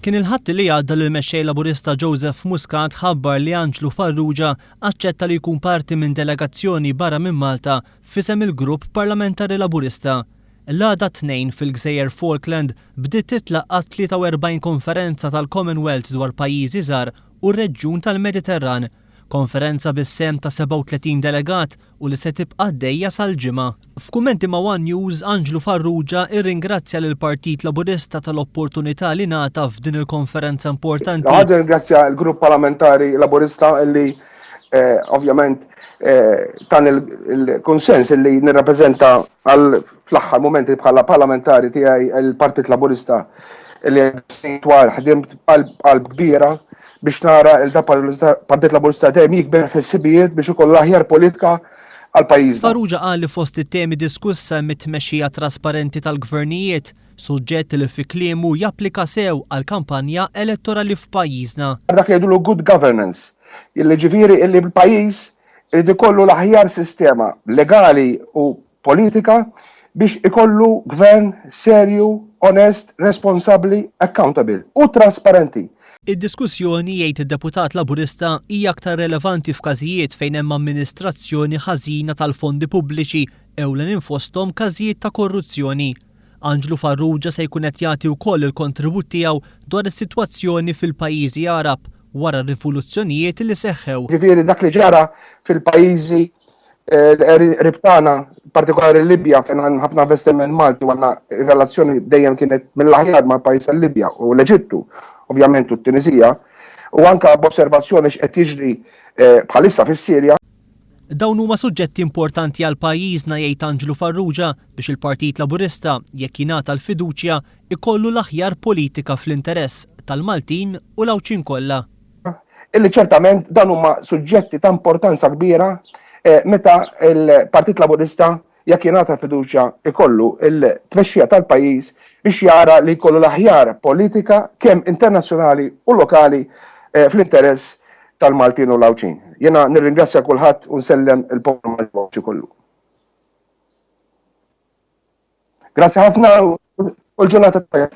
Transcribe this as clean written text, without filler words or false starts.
Kien il-ħadd li għadda lil mexxej Laburista Joseph Muscat ħabbar li Angelo Farrugia aċċetta li jkun parti minn delegazzjoni barra minn Malta f'isem il-Grupp Parlamentari Laburista. L-għada 2 fil-Gżejjer Falkland bdiet titlaq 43 konferenza tal-Commonwealth dwar pajjiżi żgħar u r-reġjun tal-Mediterran, konferenza bis-sem ta' 37 delegat u li se tibqa' għaddejja sal-ġimgħa. F'kummenti ma' One News, Angelo Farrugia irringrazzja lil Partit Laburista tal-opportunità li ngħata f'din il-konferenza importanti. Għad ringrazzja l-Grupp Parlamentari Laburista li ovvjament tan il-konsens li nirrappreżenta fl-aħħar momenti bħala parlamentari tiegħi il-Partit Laburista li twal ħdimt qalb kbira biex nara il-Partit Laburista dejjem jikber fis-sibijiet biex ikoll aħjar politika għal pajjiżna. Farrugia qal li fost it-temi diskussa mit-tmexxija trasparenti tal-gvernijiet, suġġett li fi kliemu japplika sew għal kampanja elettorali f'pajjiżna. Dak jgħidulu good governance, illi ġifieri illi bil-pajjiż irid ikollu l-aħjar sistema legali u politika biex ikollu gvern serju, onest, responsabbli, accountable u trasparenti. Id-diskussjoni jgħid id-deputat Laburista hija aktar relevanti f'każijiet fejn hemm amministrazzjoni ħażina tal-fondi pubbliċi ewlen infosthom każijiet ta' korruzzjoni. Angelo Farrugia se jkun qed jagħti wkoll il-kontribut tiegħu dwar is-sitwazzjoni fil-pajjiżi Arab wara r-rivoluzzjonijiet li seħħew. Ġifieri dak li ġara fil-pajjiżi ribtana, partikolari l-Libja fejn għandna ħafna investiment Malti u għandna relazzjoni dejjem kienet mill-aħjar mal pajjiż tal-Libja u l-Eġittu, ovvjament u t-Tunisija, u anke b'osservazzjoni x'qed jiġri bħalissa fis-Sirja. Dawn huma suġġetti importanti għal pajjiżna jgħid Angelo Farrugia biex il-Partit Laburista jekk jingħata l-fiduċja ikollu l-aħjar politika fl-interess tal-Maltin u l-Awċin kollha. Illi ċertament dan huma suġġetti ta' importanza kbira meta il-Partit Laburista jekk jingħata fiduċja ikollu il-tmexxija tal-pajjiż biex jara li jkollu l-aħjar politika kemm internazzjonali u lokali fl-interess tal-Maltin u l-Awċin. Jena nirringrazzja kulħadd u nsellem il-poplu Malti kollu. Grazzi ħafna u l-ġurnata tajjeb.